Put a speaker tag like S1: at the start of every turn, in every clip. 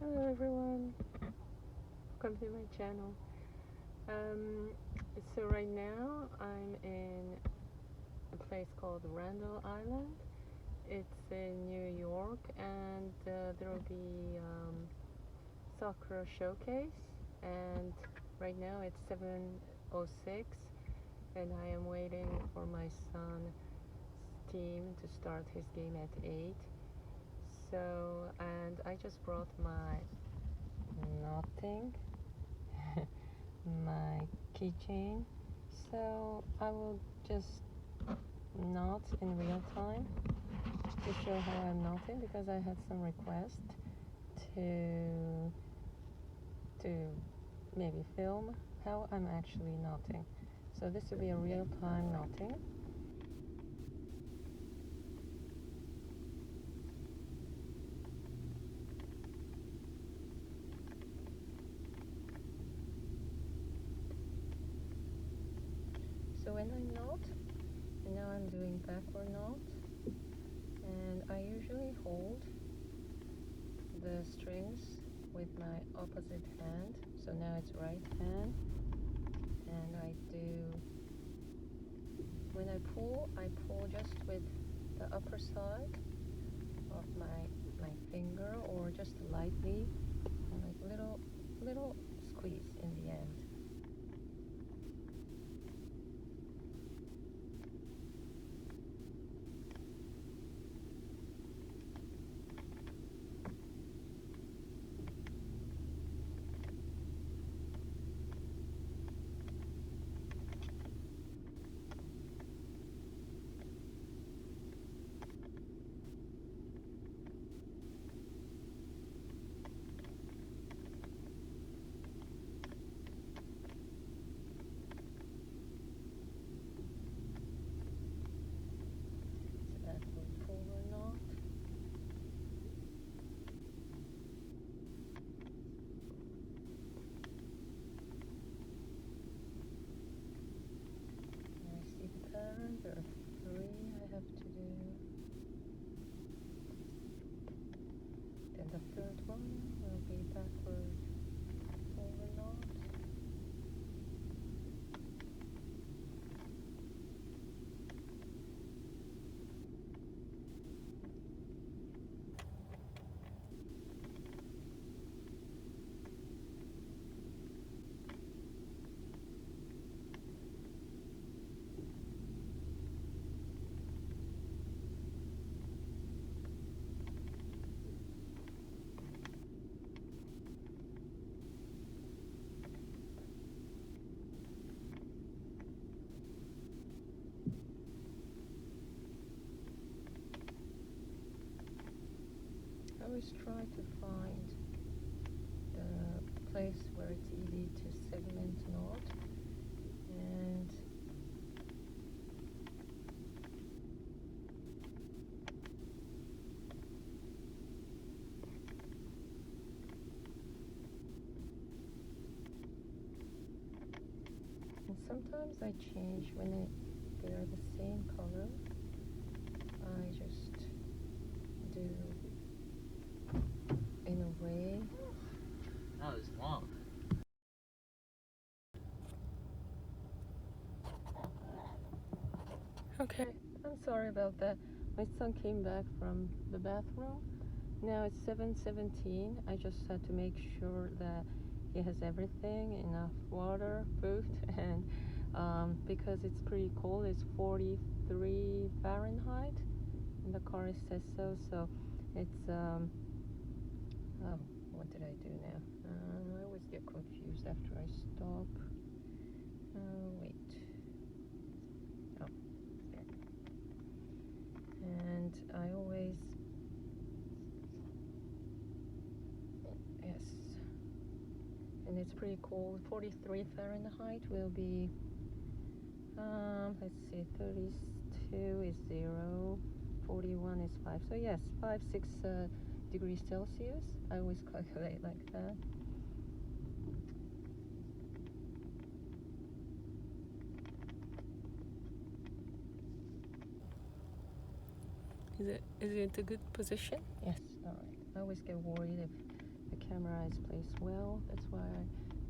S1: Hello everyone, welcome to my channel. So right now I'm in a place called Randall Island. It's in New York, and there will be soccer showcase. And right now it's 7:06, and I am waiting for my son's team to start his game at 8. So, and I just brought my knotting my keychain, so I will just knot in real time to show how I'm knotting, because I had some requests to maybe film how I'm actually knotting. So this will be a real time knotting. So when I knot, and now I'm doing backward knot, and I usually hold the strings with my opposite hand. So now it's right hand, and when I pull just with the upper side of my finger, or just lightly, like little squeeze in the end. There are 3 I have to do. Then the third one will be backward forward knot. I always try to find the place where it's easy to segment knot, and sometimes I change when they are the same color. I just do in a way.
S2: That was long.
S1: Okay, I'm sorry about that. My son came back from the bathroom. Now it's 7:17. I just had to make sure that he has everything, enough water, food, and because it's pretty cold, it's 43 Fahrenheit, and the car says so. So it's oh, what did I do now? I always get confused after I stop. Wait. Oh, there. And I always, yes, and it's pretty cold. 43 Fahrenheit will be, let's see, 32 is 0, 41 is 5. So yes, 5, 6 degrees Celsius. I always calculate like that. Is it a good position? Yes, all right. I always get worried if the camera is placed well. That's why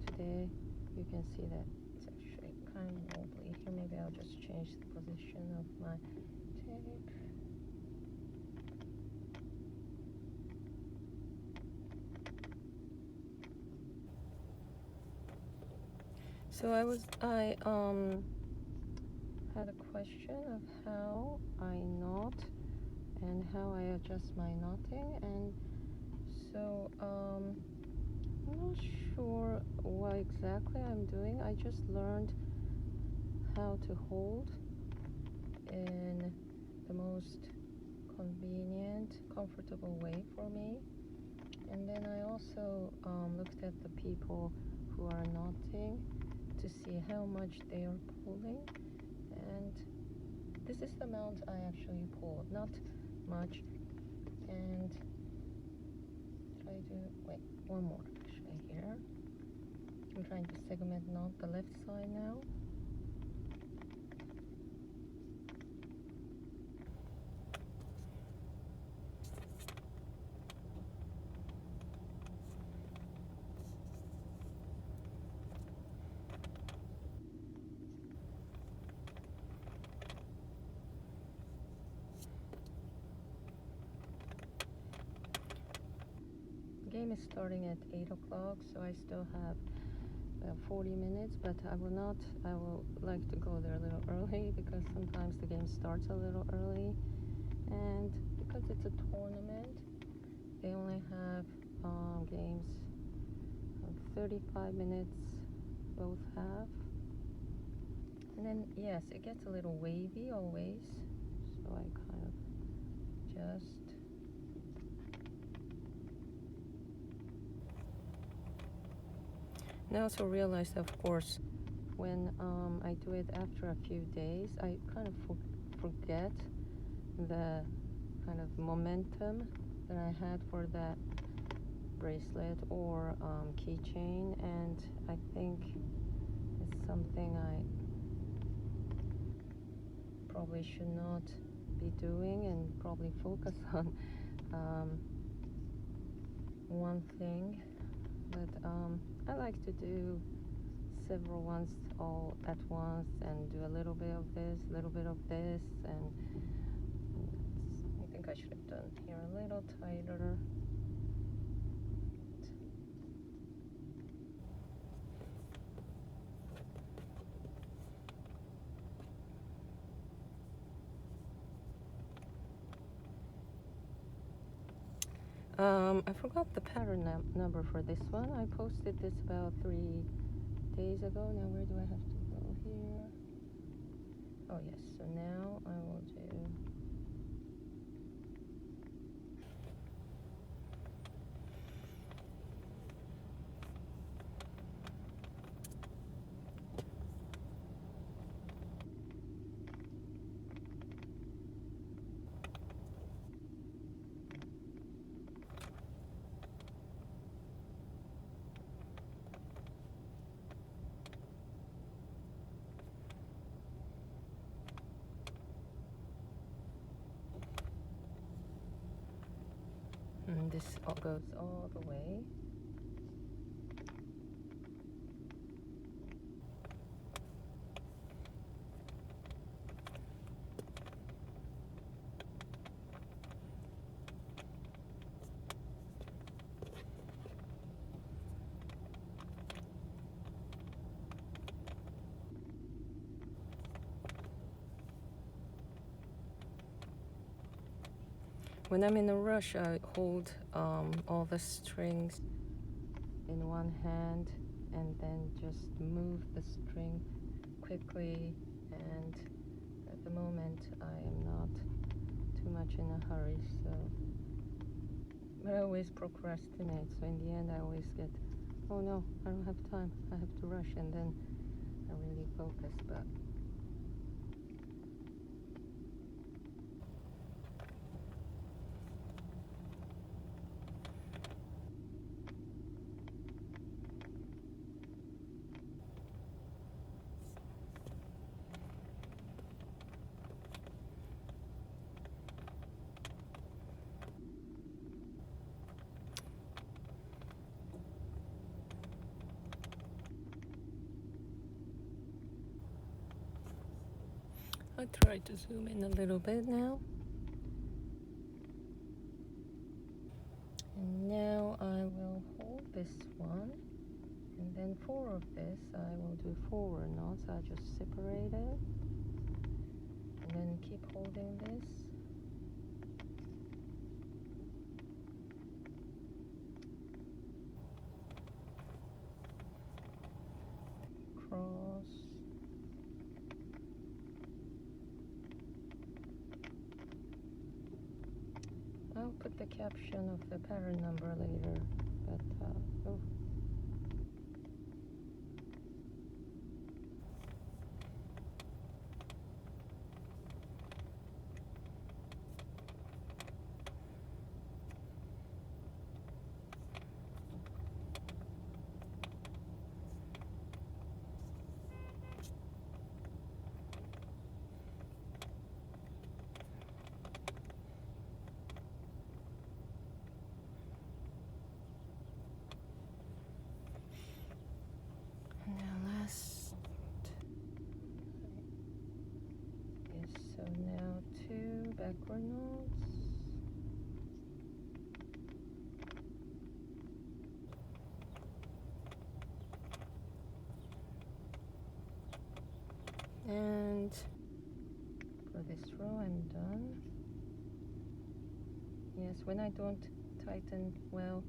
S1: today you can see that it's actually kind of wobbly. Here maybe I'll just change the position of my tape. So I had a question of how I knot and how I adjust my knotting, and so I'm not sure what exactly I'm doing. I just learned how to hold in the most convenient, comfortable way for me. And then I also looked at the people who are knotting to see how much they are pulling, and this is the amount I actually pulled, not much. And try to wait one more actually here. I'm trying to segment knot the left side now. The game is starting at 8 o'clock, so I still have 40 minutes, but I will like to go there a little early because sometimes the game starts a little early, and because it's a tournament they only have games 35 minutes both have. And then yes, it gets a little wavy always, so I kind of just and I also realized, of course, when I do it after a few days, I kind of forget the kind of momentum that I had for that bracelet or keychain, and I think it's something I probably should not be doing, and probably focus on one thing. But I like to do several ones all at once and do a little bit of this, a little bit of this, and I think I should have done here a little tighter. I forgot the pattern number for this one. I posted this about 3 days ago. Now where do I have to go here? Oh yes, so now I will do and this all goes all the way. When I'm in a rush, I hold all the strings in one hand and then just move the string quickly, and at the moment I am not too much in a hurry, so but I always procrastinate, so in the end I always get, oh no, I don't have time, I have to rush, and then I really focus. But I try to zoom in a little bit now. And now I will hold this one, and then 4 of this I will do forward knots. I just separate it, and then keep holding this. Cross. I'll put the caption of the pattern number later, but oh. Now last. Yes, so now 2 backward knots. And for this row I'm done. Yes, when I don't tighten well,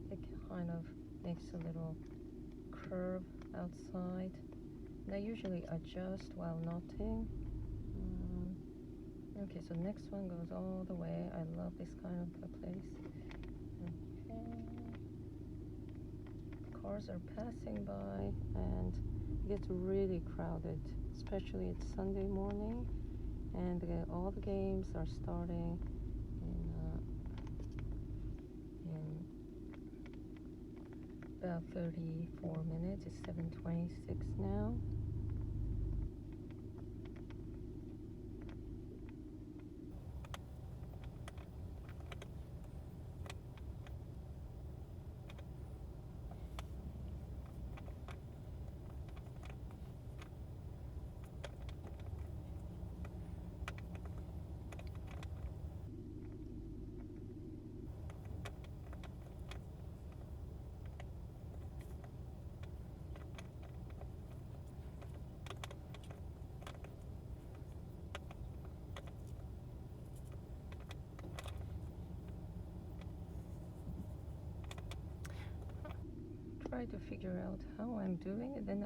S1: it kind of makes a little curve outside. And I usually adjust while knotting. Okay, so next one goes all the way. I love this kind of a place. Okay. Cars are passing by and it gets really crowded, especially it's Sunday morning, and all the games are starting in about 34 minutes. It's 7:26 now. Try to figure out how I'm doing it, then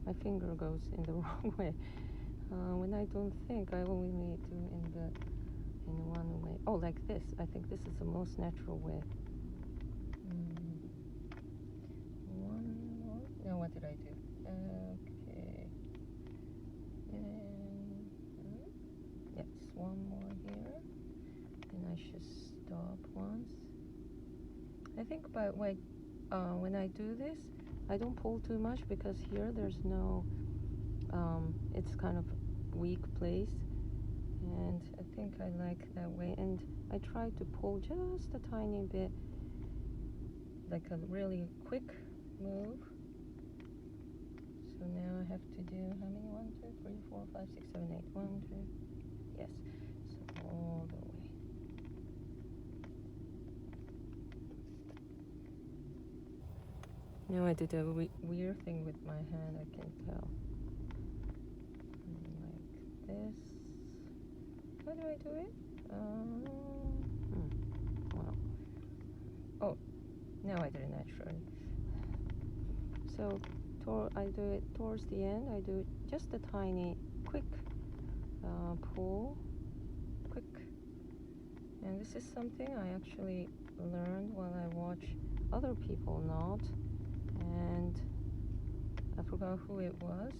S1: my finger goes in the wrong way. When I don't think, I only do in one way. Oh, like this. I think this is the most natural way. One more. Now what did I do? Okay. And yes, one more here. And I should stop once. I think when I do this, I don't pull too much because here there's no, it's kind of weak place, and I think I like that way. And I try to pull just a tiny bit, like a really quick move. So now I have to do how many? 1, 2, 3, 4, 5, 6, 7, 8. 1, 2. Yes. So all the way. Now I did a weird thing with my hand, I can tell. Like this. How do I do it? Wow. Oh, now I did it naturally. So I do it towards the end. I do just a tiny, quick pull. Quick. And this is something I actually learned while I watch other people knot. And I forgot who it was.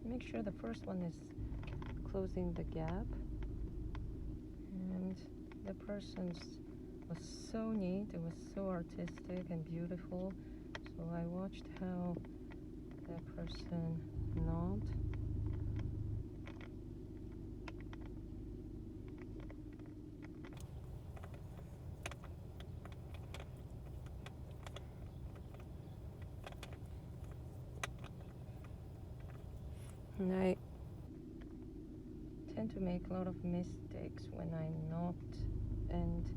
S1: Make sure the first one is closing the gap. And the person's was so neat. It was so artistic and beautiful. So I watched how that person knot. And I tend to make a lot of mistakes when I knot, and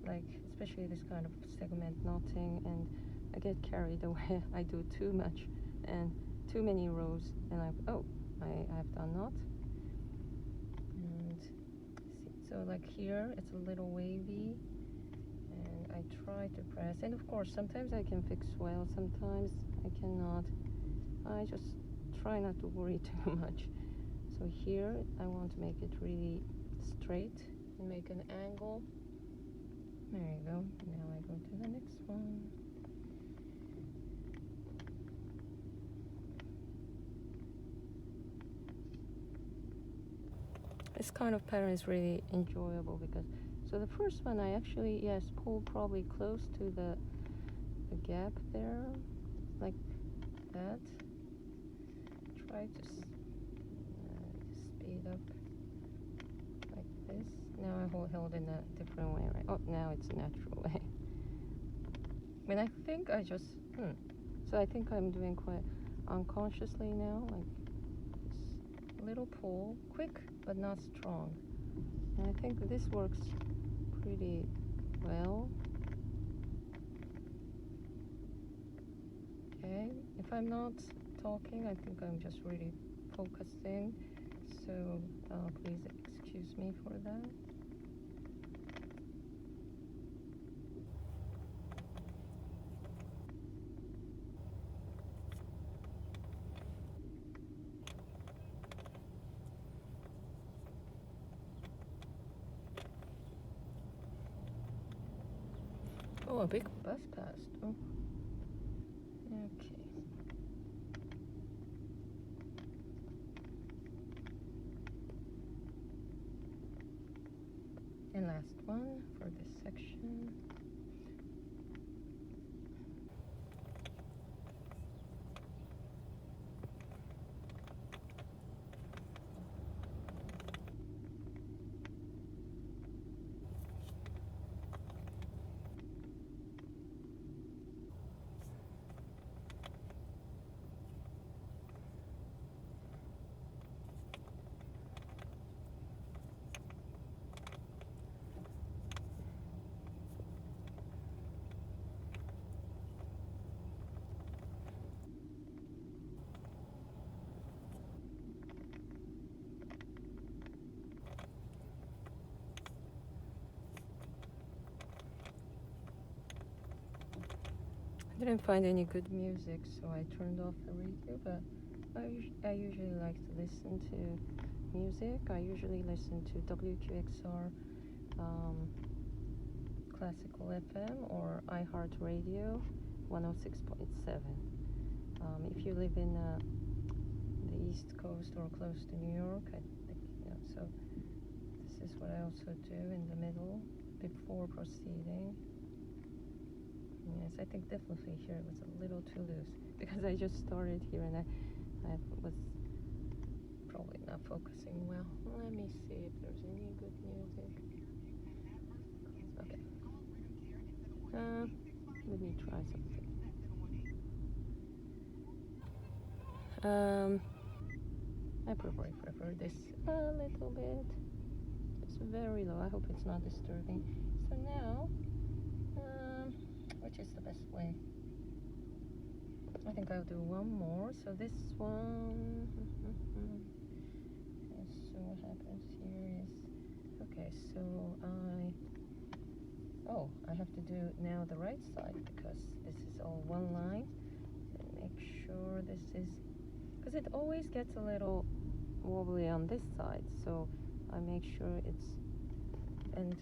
S1: like especially this kind of segment knotting, and I get carried away. I do too much and too many rows, and I have done knot. And see, so like here it's a little wavy, and I try to press, and of course sometimes I can fix well, sometimes I cannot. I just try not to worry too much. So here I want to make it really straight and make an angle. There you go. Now I go to the next one. This kind of pattern is really enjoyable because, so the first one I actually, yes, pull probably close to the gap there, like that. Try to speed up like this. Now I hold in a different way, right? Oh, now it's a natural way. And I think I just, so I think I'm doing quite unconsciously now, like this little pull, quick but not strong. And I think this works pretty well. Okay, if I'm not talking, I think I'm just really focusing, so please excuse me for that. Oh, a big bus passed. Oh, okay. And last one for this section. I didn't find any good music, so I turned off the radio, but I usually like to listen to music. I usually listen to WQXR Classical FM or iHeartRadio 106.7. If you live in the East Coast or close to New York, I think, so this is what I also do in the middle before proceeding. Yes, I think definitely here it was a little too loose because I just started here and I was probably not focusing well. Let me see if there's any good music. Okay. Let me try something. I prefer this a little bit. It's very low. I hope it's not disturbing. So now, which is the best way? I think I'll do one more. So this one. So what happens here is, okay, so I have to do now the right side because this is all one line. So make sure this is, because it always gets a little wobbly on this side, so I make sure it's, and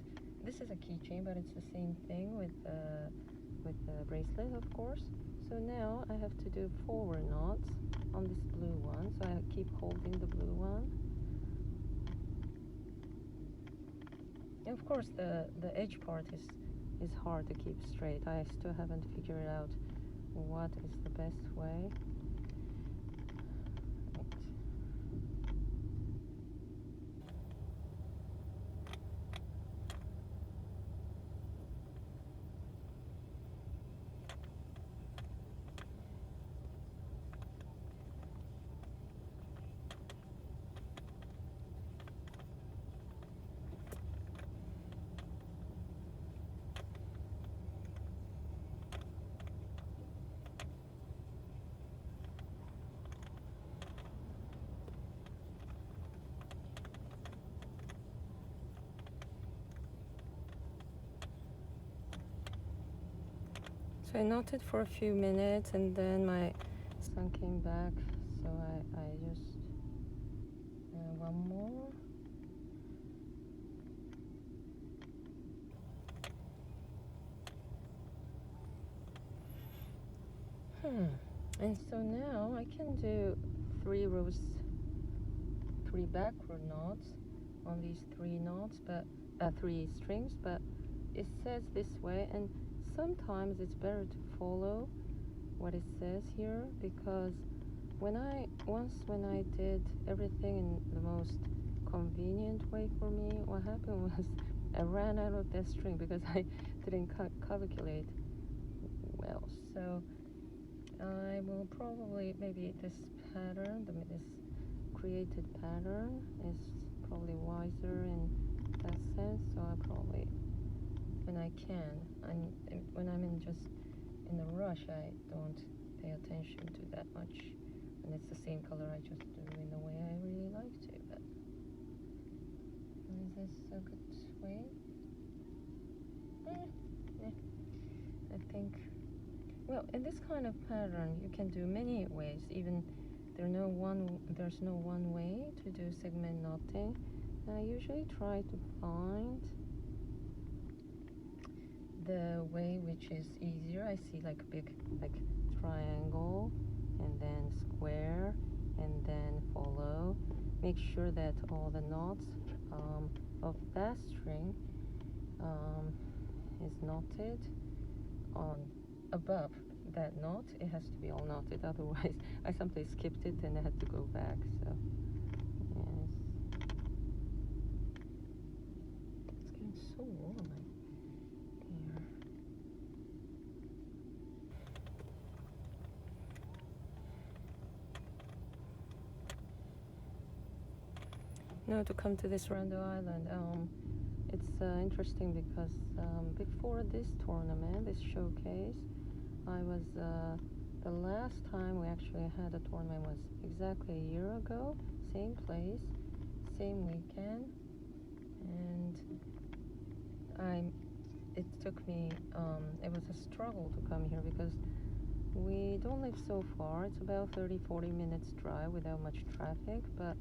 S1: this is a keychain, but it's the same thing with the bracelet, of course. So now I have to do forward knots on this blue one, so I keep holding the blue one. And of course the edge part is hard to keep straight. I still haven't figured out what is the best way. So I knotted for a few minutes, and then my son came back, so I just one more. And so now I can do 3 rows, 3 backward knots on these 3 knots, but 3 strings, but it says this way, and sometimes it's better to follow what it says here, because when I did everything in the most convenient way for me, what happened was I ran out of that string because I didn't calculate well. So I will probably, maybe this pattern, this created pattern is probably wiser in that sense. So I probably, when I can, when I'm just in a rush, I don't pay attention to that much, and it's the same color, I just do in the way I really like to. But is this a good way? I think, well, in this kind of pattern you can do many ways. Even there's no one way to do segment knotting. I usually try to find the way which is easier. I see like a big triangle, and then square, and then follow. Make sure that all the knots of that string is knotted on above that knot. It has to be all knotted, otherwise I simply skipped it and I had to go back. So yes, it's getting so warm here. No, to come to this Rando Island, it's interesting because before this tournament, this showcase, I was the last time we actually had a tournament was exactly a year ago, same place, same weekend, and it took me, it was a struggle to come here because we don't live so far. It's about 30-40 minutes drive without much traffic, but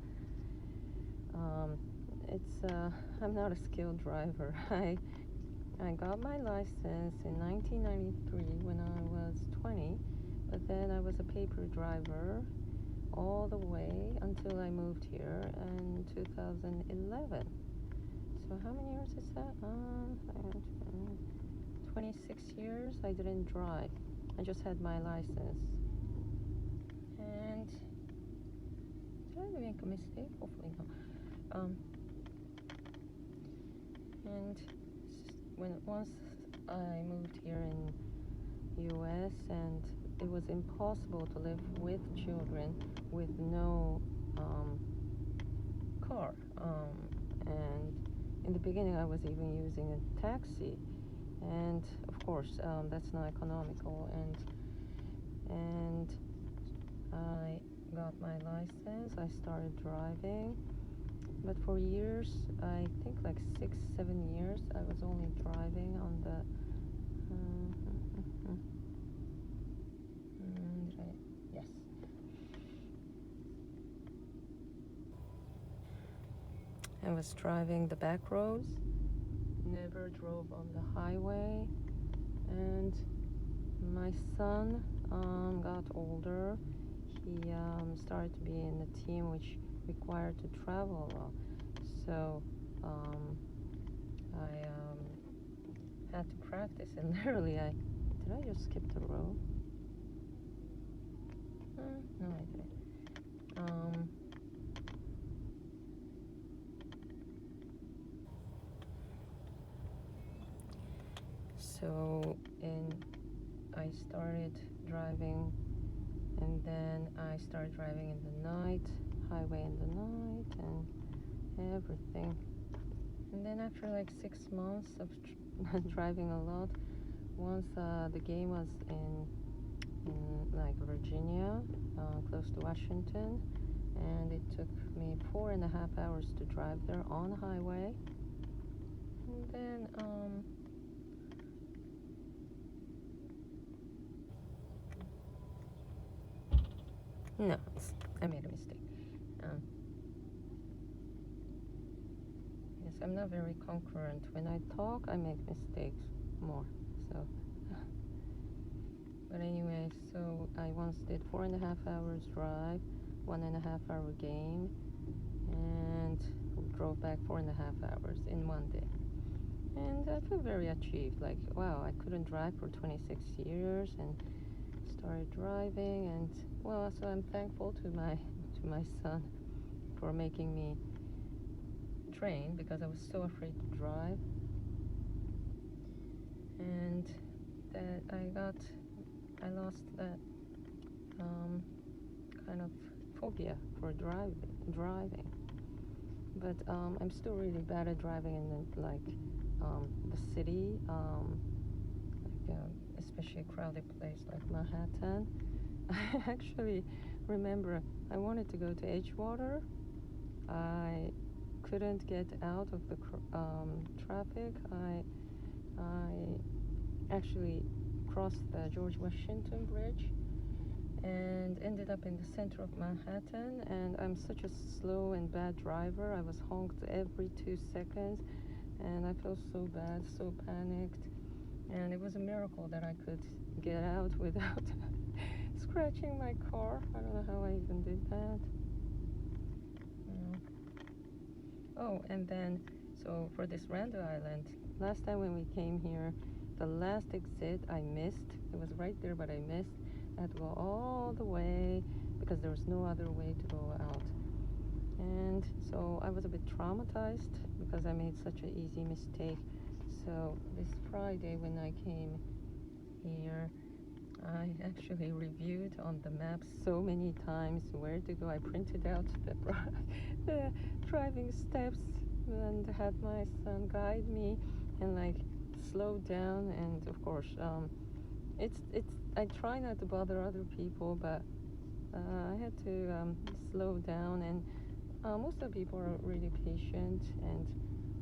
S1: I'm not a skilled driver. I got my license in 1993 when I was 20, but then I was a paper driver all the way until I moved here in 2011. So how many years is that? 26 years I didn't drive. I just had my license. And did I make a mistake? Hopefully not. And once I moved here in US, and it was impossible to live with children with no car. And in the beginning I was even using a taxi, and of course that's not economical, and I got my license, I started driving. But for years, I think like 6-7 years, I was only driving on the yes. I was driving the back roads, never drove on the highway, and my son got older. He started to be in a team which required to travel a lot. So I had to practice, and literally did I just skip the row? No, I didn't. So I started driving, and then I started driving in the night, highway in the night, and everything. And then after like 6 months of driving a lot, once the game was in like Virginia, close to Washington, and it took me 4.5 hours to drive there on the highway. And then No, I made a mistake. Yes, I'm not very concurrent. When I talk, I make mistakes more. So, but anyway, so I once did 4.5 hours drive, 1.5 hour game, and drove back 4.5 hours in one day. And I feel very achieved. Like, wow, I couldn't drive for 26 years and started driving. And well, so I'm thankful to my son for making me train because I was so afraid to drive. And that I lost that kind of phobia for driving. But I'm still really bad at driving in the city, especially a crowded place like Manhattan. I actually remember I wanted to go to Edgewater. I couldn't get out of the traffic. I actually crossed the George Washington Bridge and ended up in the center of Manhattan. And I'm such a slow and bad driver. I was honked every 2 seconds, and I felt so bad, so panicked. And it was a miracle that I could get out without scratching my car. I don't know how I even did that. Oh, and then, so for this Randall Island, last time when we came here, the last exit I missed. It was right there, but I missed. I had to go all the way because there was no other way to go out. And so I was a bit traumatized because I made such an easy mistake. So this Friday when I came here, I actually reviewed on the maps so many times where to go. I printed out the driving steps and had my son guide me and like slow down. And of course, it's I try not to bother other people, but I had to slow down. And most of the people are really patient and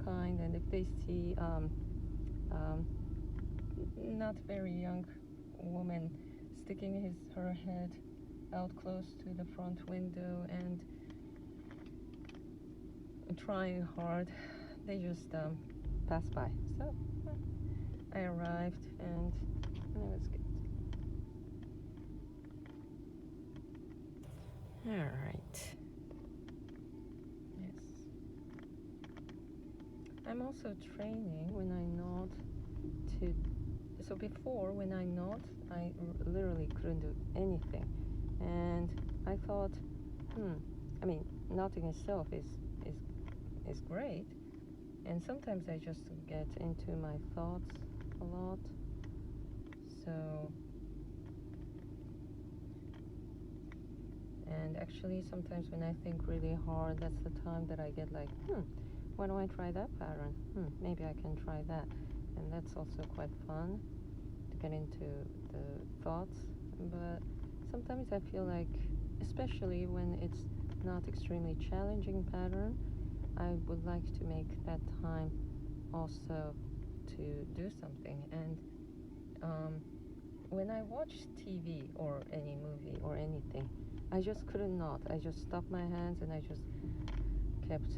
S1: kind. And if they see not very young woman sticking her head out close to the front window and trying hard, they just pass by. So I arrived and it was good. All right. Yes. I'm also training when I nod to. So before, when I nod, I literally couldn't do anything, and I thought, I mean, nodding itself is great, and sometimes I just get into my thoughts a lot. So, and actually, sometimes when I think really hard, that's the time that I get like, why don't I try that pattern? Maybe I can try that, and that's also quite fun to get into the thoughts. But sometimes I feel like, especially when it's not extremely challenging pattern, I would like to make that time also to do something. And when I watch TV or any movie or anything, I just couldn't nod. I just stopped my hands and I just kept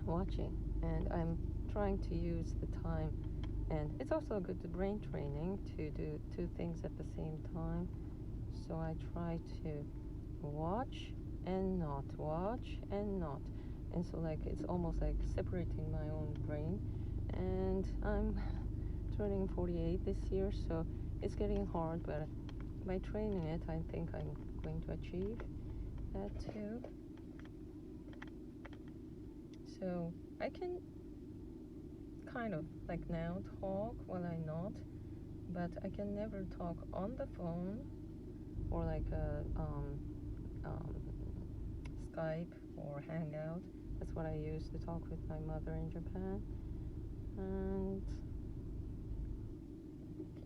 S1: watching. And I'm trying to use the time. And it's also a good brain training to do two things at the same time. So I try to watch and not, watch and not. And so like it's almost like separating my own brain. And I'm turning 48 this year, so it's getting hard, but by training it, I think I'm going to achieve that too. So I can kind of like now talk while I nod, but I can never talk on the phone or like a Skype or Hangout. That's what I use to talk with my mother in Japan. And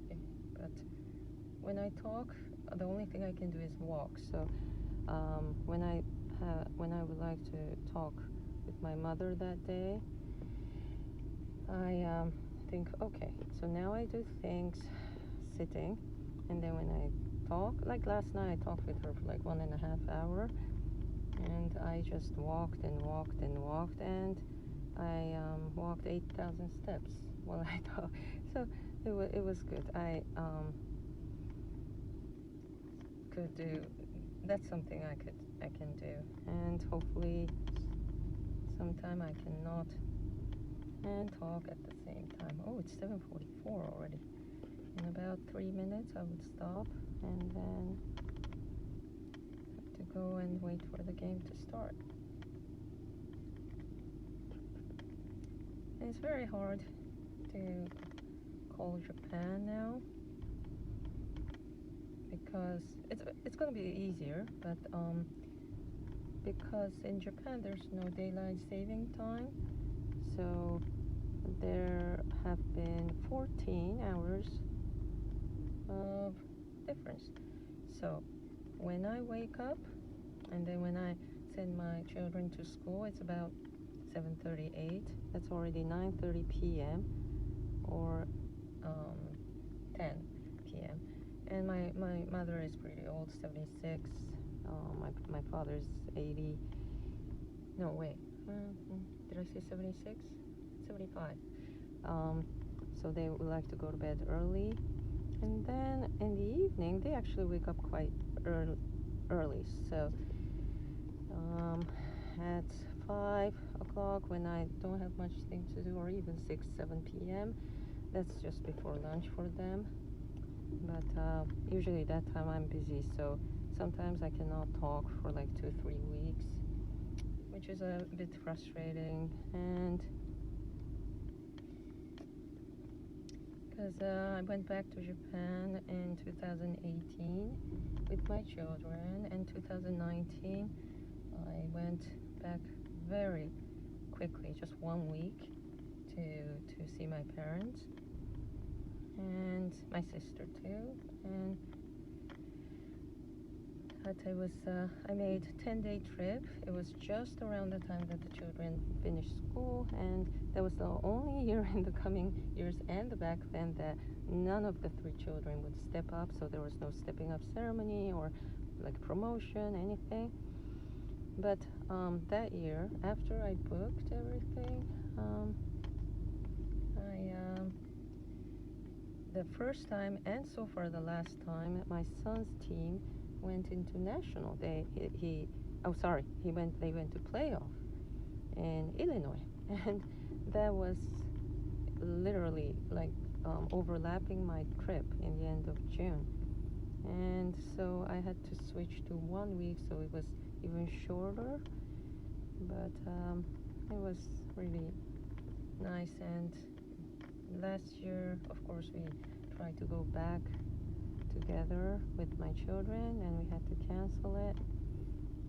S1: okay, but when I talk, the only thing I can do is walk. So when I would like to talk with my mother that day, I think, okay, so now I do things sitting, and then when I talk. Like last night, I talked with her for like 1.5 hours, and I just walked and walked and walked, and I walked 8,000 steps while I talked. So it was good. I could do. That's something I can do, and hopefully sometime I cannot and talk at the same time. Oh, it's 7:44 already. In about 3 minutes, I would stop and then have to go and wait for the game to start. And it's very hard to call Japan now because it's gonna be easier, but because in Japan there's no daylight saving time, so there have been 14 hours of difference. So when I wake up and then when I send my children to school, it's about 7:38. That's already 9:30 p.m. or 10 p.m. And my mother is pretty old, 76. My father's 80. No, wait. Did I say 76? 75. So they would like to go to bed early. And then in the evening, they actually wake up quite early. So at 5 o'clock, when I don't have much thing to do, or even 6, 7 p.m., that's just before lunch for them. But usually that time I'm busy, so sometimes I cannot talk for like 2-3 weeks, which is a bit frustrating. And because I went back to Japan in 2018 with my children, and 2019 I went back very quickly, just 1 week, to see my parents and my sister too. And but it was I made 10-day trip. It was just around the time that the children finished school, and that was the only year in the coming years and back then that none of the 3 children would step up, so there was no stepping up ceremony or like promotion, anything. But that year, after I booked everything, the first time and so far the last time, my son's team went into national. They went to playoff in Illinois, and that was literally like overlapping my trip in the end of June. And so I had to switch to 1 week, so it was even shorter. But it was really nice. And last year, of course, we tried to go back together with my children, and we had to cancel it.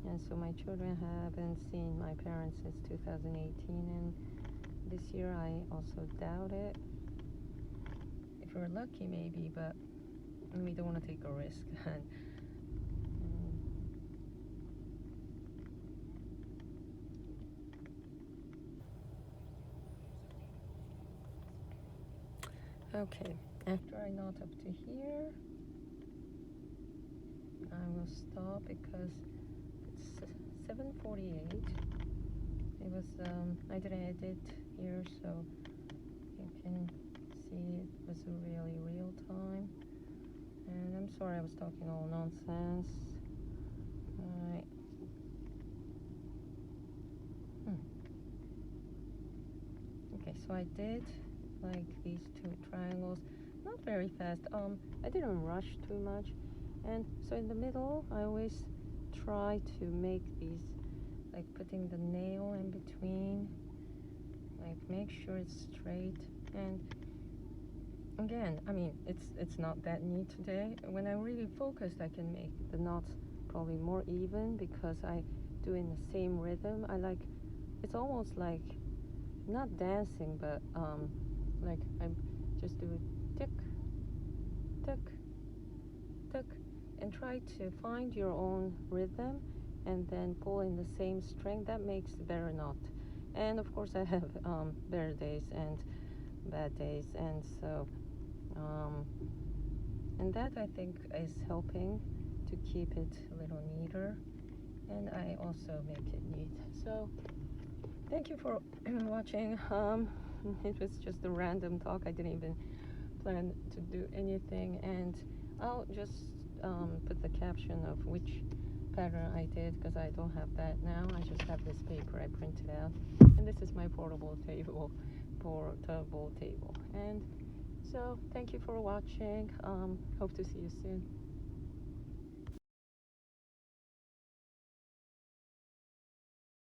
S1: And so my children haven't seen my parents since 2018, and this year I also doubt it. If we're lucky, maybe, but we don't want to take a risk. Okay, after I knot up to here, I will stop because it's 7:48. It was I didn't edit here, so you can see it was really real time. And I'm sorry I was talking all nonsense. Alright. Okay, so I did like these 2 triangles, not very fast. I didn't rush too much, and so in the middle I always try to make these, like putting the nail in between, like make sure it's straight. And again, I mean, it's not that neat today. When I'm really focused, I can make the knots probably more even because I do in the same rhythm. I like, it's almost like not dancing, but like I just do tick, tick, tick, and try to find your own rhythm and then pull in the same string. That makes better knot. And of course I have better days and bad days, and so And that I think is helping to keep it a little neater, and I also make it neat. So thank you for watching. It was just a random talk. I didn't even plan to do anything, and I'll just put the caption of which pattern I did, because I don't have that now. I just have this paper I printed out, and this is my portable table. And so thank you for watching. Hope to see you soon.